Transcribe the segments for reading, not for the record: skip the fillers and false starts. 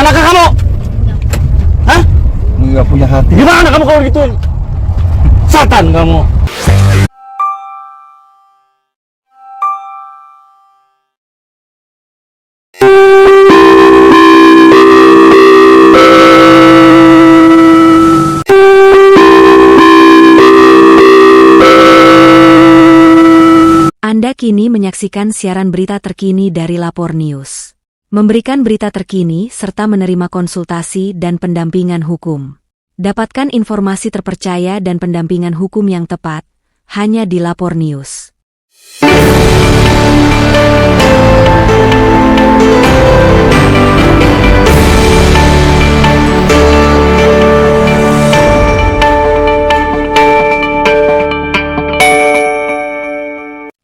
Celaka kamu! Hah? Nggak punya hati. Gimana kamu kalau gitu? Satan kamu! Anda kini menyaksikan siaran berita terkini dari Lapor News. Memberikan berita terkini serta menerima konsultasi dan pendampingan hukum. Dapatkan informasi terpercaya dan pendampingan hukum yang tepat hanya di Lapor News.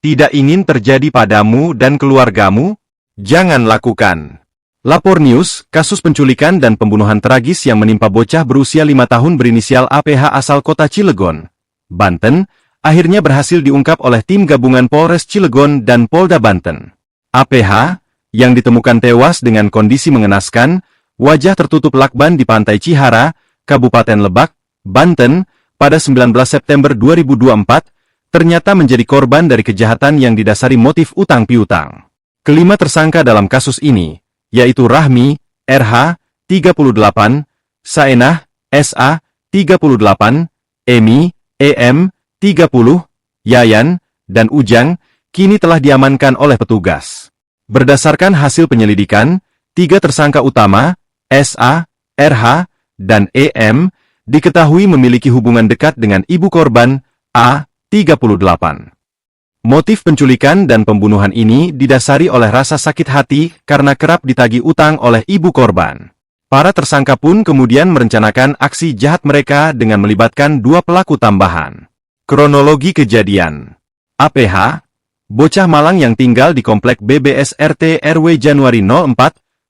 Tidak ingin terjadi padamu dan keluargamu? Jangan lakukan. Lapor News, kasus penculikan dan pembunuhan tragis yang menimpa bocah berusia 5 tahun berinisial APH asal kota Cilegon, Banten, akhirnya berhasil diungkap oleh tim gabungan Polres Cilegon dan Polda Banten. APH, yang ditemukan tewas dengan kondisi mengenaskan, wajah tertutup lakban di Pantai Cihara, Kabupaten Lebak, Banten, pada 19 September 2024, ternyata menjadi korban dari kejahatan yang didasari motif utang piutang. Kelima tersangka dalam kasus ini, yaitu Rahmi, RH, 38, Saenah, SA, 38, Emi, EM, 30, Yayan, dan Ujang, kini telah diamankan oleh petugas. Berdasarkan hasil penyelidikan, 3 tersangka utama, SA, RH, dan EM, diketahui memiliki hubungan dekat dengan ibu korban, A, 38. Motif penculikan dan pembunuhan ini didasari oleh rasa sakit hati karena kerap ditagih utang oleh ibu korban. Para tersangka pun kemudian merencanakan aksi jahat mereka dengan melibatkan 2 pelaku tambahan. Kronologi kejadian. APH, bocah Malang yang tinggal di Komplek BBS RT RW Januari 04,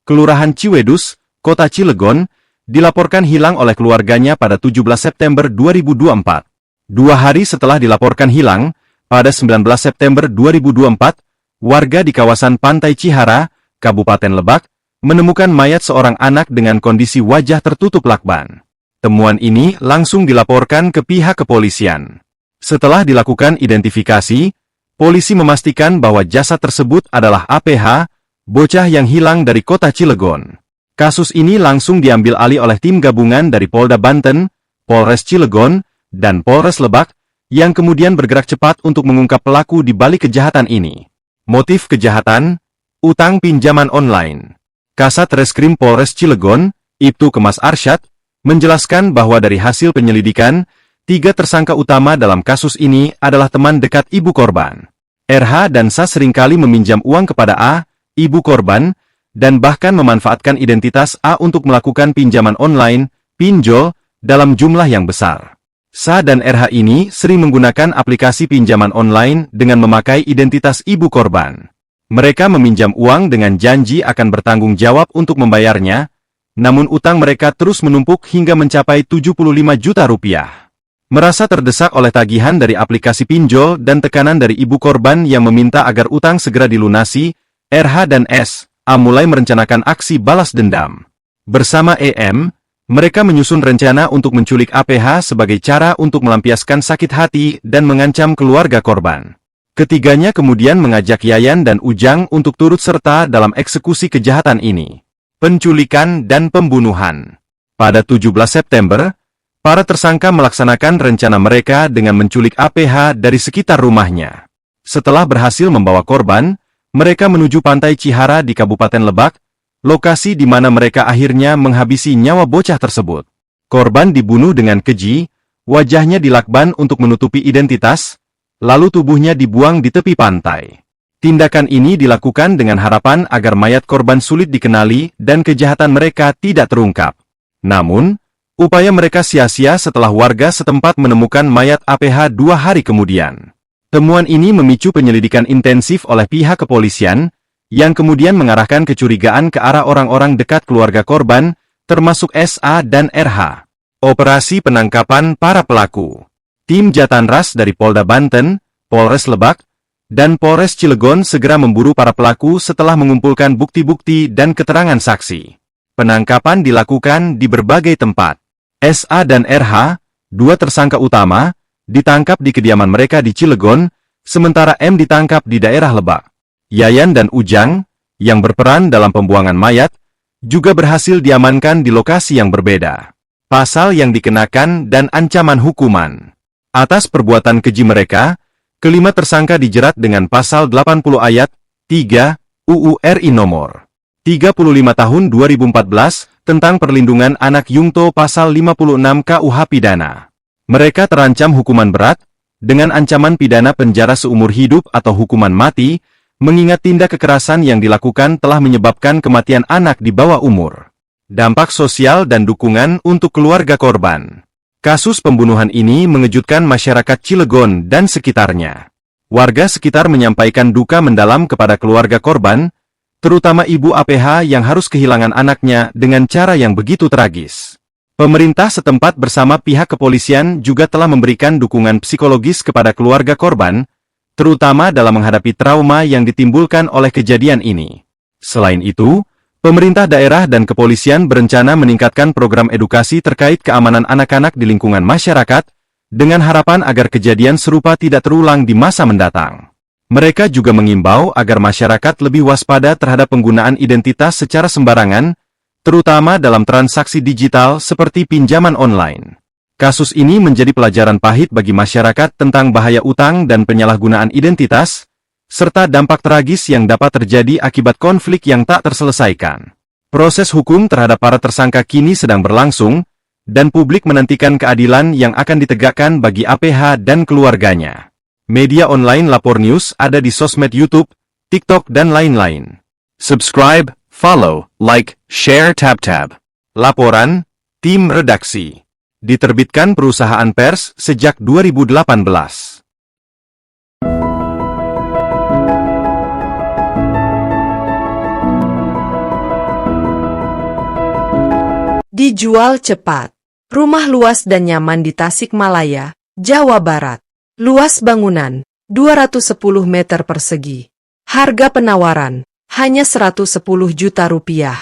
Kelurahan Ciwedus, Kota Cilegon, dilaporkan hilang oleh keluarganya pada 17 September 2024. 2 hari setelah dilaporkan hilang, pada 19 September 2024, warga di kawasan Pantai Cihara, Kabupaten Lebak, menemukan mayat seorang anak dengan kondisi wajah tertutup lakban. Temuan ini langsung dilaporkan ke pihak kepolisian. Setelah dilakukan identifikasi, polisi memastikan bahwa jasad tersebut adalah APH, bocah yang hilang dari kota Cilegon. Kasus ini langsung diambil alih oleh tim gabungan dari Polda Banten, Polres Cilegon, dan Polres Lebak, yang kemudian bergerak cepat untuk mengungkap pelaku di balik kejahatan ini. Motif kejahatan, utang pinjaman online. Kasat Reskrim Polres Cilegon, Ibtu Kemas Arsyad, menjelaskan bahwa dari hasil penyelidikan, 3 tersangka utama dalam kasus ini adalah teman dekat ibu korban. RH dan SA seringkali meminjam uang kepada A, ibu korban, dan bahkan memanfaatkan identitas A untuk melakukan pinjaman online, pinjol, dalam jumlah yang besar. SA dan RH ini sering menggunakan aplikasi pinjaman online dengan memakai identitas ibu korban. Mereka meminjam uang dengan janji akan bertanggung jawab untuk membayarnya, namun utang mereka terus menumpuk hingga mencapai 75 juta rupiah. Merasa terdesak oleh tagihan dari aplikasi pinjol dan tekanan dari ibu korban yang meminta agar utang segera dilunasi, RH dan SA mulai merencanakan aksi balas dendam. Bersama EM, mereka menyusun rencana untuk menculik APH sebagai cara untuk melampiaskan sakit hati dan mengancam keluarga korban. Ketiganya kemudian mengajak Yayan dan Ujang untuk turut serta dalam eksekusi kejahatan ini. Penculikan dan pembunuhan. Pada 17 September, para tersangka melaksanakan rencana mereka dengan menculik APH dari sekitar rumahnya. Setelah berhasil membawa korban, mereka menuju Pantai Cihara di Kabupaten Lebak, lokasi di mana mereka akhirnya menghabisi nyawa bocah tersebut. Korban dibunuh dengan keji, wajahnya dilakban untuk menutupi identitas, lalu tubuhnya dibuang di tepi pantai. Tindakan ini dilakukan dengan harapan agar mayat korban sulit dikenali dan kejahatan mereka tidak terungkap. Namun, upaya mereka sia-sia setelah warga setempat menemukan mayat APH 2 hari kemudian. Temuan ini memicu penyelidikan intensif oleh pihak kepolisian, yang kemudian mengarahkan kecurigaan ke arah orang-orang dekat keluarga korban, termasuk SA dan RH. Operasi penangkapan para pelaku. Tim Jatanras dari Polda Banten, Polres Lebak, dan Polres Cilegon segera memburu para pelaku setelah mengumpulkan bukti-bukti dan keterangan saksi. Penangkapan dilakukan di berbagai tempat. SA dan RH, dua tersangka utama, ditangkap di kediaman mereka di Cilegon, sementara M ditangkap di daerah Lebak. Yayan dan Ujang, yang berperan dalam pembuangan mayat, juga berhasil diamankan di lokasi yang berbeda. Pasal yang dikenakan dan ancaman hukuman. Atas perbuatan keji mereka, kelima tersangka dijerat dengan pasal 80 ayat 3 UU RI nomor 35 tahun 2014 tentang perlindungan anak Yungto pasal 56 KUH pidana. Mereka terancam hukuman berat, dengan ancaman pidana penjara seumur hidup atau hukuman mati, mengingat tindak kekerasan yang dilakukan telah menyebabkan kematian anak di bawah umur. Dampak sosial dan dukungan untuk keluarga korban. Kasus pembunuhan ini mengejutkan masyarakat Cilegon dan sekitarnya. Warga sekitar menyampaikan duka mendalam kepada keluarga korban, terutama ibu APH yang harus kehilangan anaknya dengan cara yang begitu tragis. Pemerintah setempat bersama pihak kepolisian juga telah memberikan dukungan psikologis kepada keluarga korban, terutama dalam menghadapi trauma yang ditimbulkan oleh kejadian ini. Selain itu, pemerintah daerah dan kepolisian berencana meningkatkan program edukasi terkait keamanan anak-anak di lingkungan masyarakat, dengan harapan agar kejadian serupa tidak terulang di masa mendatang. Mereka juga mengimbau agar masyarakat lebih waspada terhadap penggunaan identitas secara sembarangan, terutama dalam transaksi digital seperti pinjaman online. Kasus ini menjadi pelajaran pahit bagi masyarakat tentang bahaya utang dan penyalahgunaan identitas, serta dampak tragis yang dapat terjadi akibat konflik yang tak terselesaikan. Proses hukum terhadap para tersangka kini sedang berlangsung, dan publik menantikan keadilan yang akan ditegakkan bagi APH dan keluarganya. Media online Lapor News ada di sosmed YouTube, TikTok, dan lain-lain. Subscribe, follow, like, share, tab. Laporan, tim redaksi. Diterbitkan perusahaan pers sejak 2018. Dijual cepat. Rumah luas dan nyaman di Tasikmalaya, Jawa Barat. Luas bangunan, 210 meter persegi. Harga penawaran, hanya 110 juta rupiah.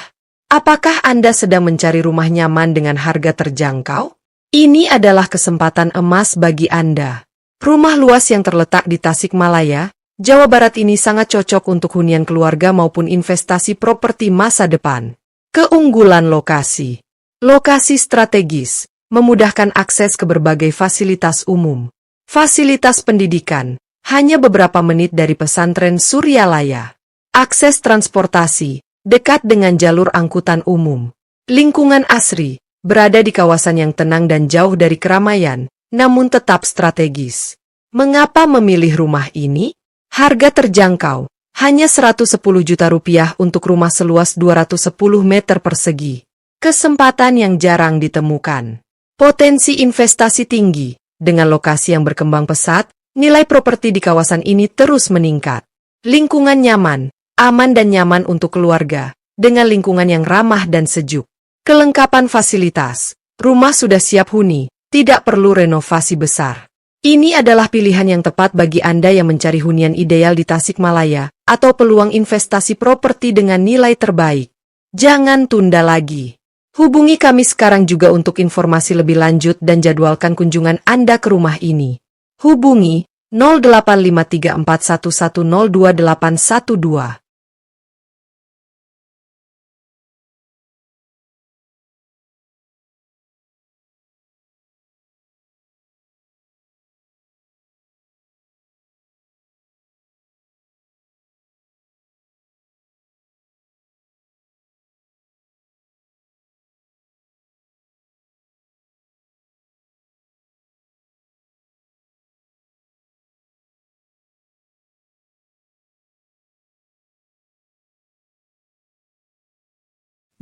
Apakah Anda sedang mencari rumah nyaman dengan harga terjangkau? Ini adalah kesempatan emas bagi Anda. Rumah luas yang terletak di Tasikmalaya, Jawa Barat ini sangat cocok untuk hunian keluarga maupun investasi properti masa depan. Keunggulan lokasi. Lokasi strategis, memudahkan akses ke berbagai fasilitas umum. Fasilitas pendidikan, hanya beberapa menit dari pesantren Suryalaya. Akses transportasi, dekat dengan jalur angkutan umum. Lingkungan asri, berada di kawasan yang tenang dan jauh dari keramaian, namun tetap strategis. Mengapa memilih rumah ini? Harga terjangkau, hanya 110 juta rupiah untuk rumah seluas 210 meter persegi. Kesempatan yang jarang ditemukan. Potensi investasi tinggi, dengan lokasi yang berkembang pesat, nilai properti di kawasan ini terus meningkat. Lingkungan nyaman, aman dan nyaman untuk keluarga, dengan lingkungan yang ramah dan sejuk. Kelengkapan fasilitas, rumah sudah siap huni, tidak perlu renovasi besar. Ini adalah pilihan yang tepat bagi Anda yang mencari hunian ideal di Tasikmalaya, atau peluang investasi properti dengan nilai terbaik. Jangan tunda lagi. Hubungi kami sekarang juga untuk informasi lebih lanjut dan jadwalkan kunjungan Anda ke rumah ini. Hubungi 085341102812.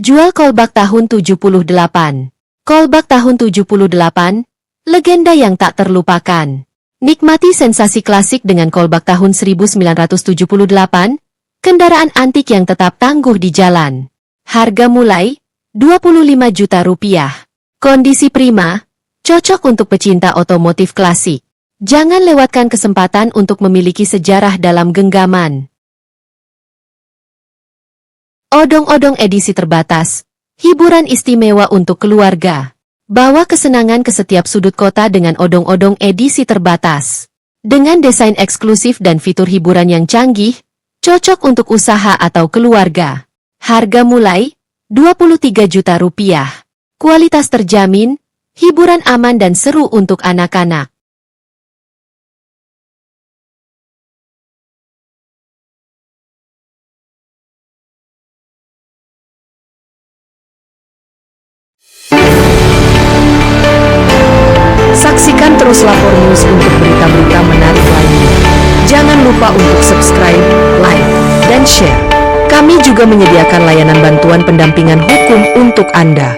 Jual kolbak tahun 78. Kolbak tahun 78, legenda yang tak terlupakan. Nikmati sensasi klasik dengan kolbak tahun 1978, kendaraan antik yang tetap tangguh di jalan. Harga mulai 25 juta rupiah. Kondisi prima, cocok untuk pecinta otomotif klasik. Jangan lewatkan kesempatan untuk memiliki sejarah dalam genggaman. Odong-odong edisi terbatas, Hiburan istimewa untuk keluarga. Bawa kesenangan ke setiap sudut kota dengan odong-odong edisi terbatas. Dengan desain eksklusif dan fitur hiburan yang canggih, cocok untuk usaha atau keluarga. Harga mulai Rp23 juta. Kualitas terjamin, hiburan aman dan seru untuk anak-anak. Saksikan terus Lapor News untuk berita-berita menarik lainnya. Jangan lupa untuk subscribe, like, dan share. Kami juga menyediakan layanan bantuan pendampingan hukum untuk Anda.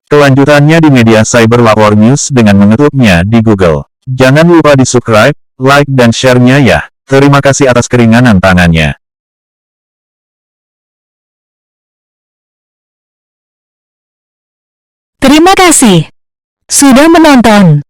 Kelanjutannya di media cyber Lapor News dengan mengetuknya di Google. Jangan lupa di subscribe, like, dan share-nya ya. Terima kasih atas keringanan tangannya. Terima kasih sudah menonton.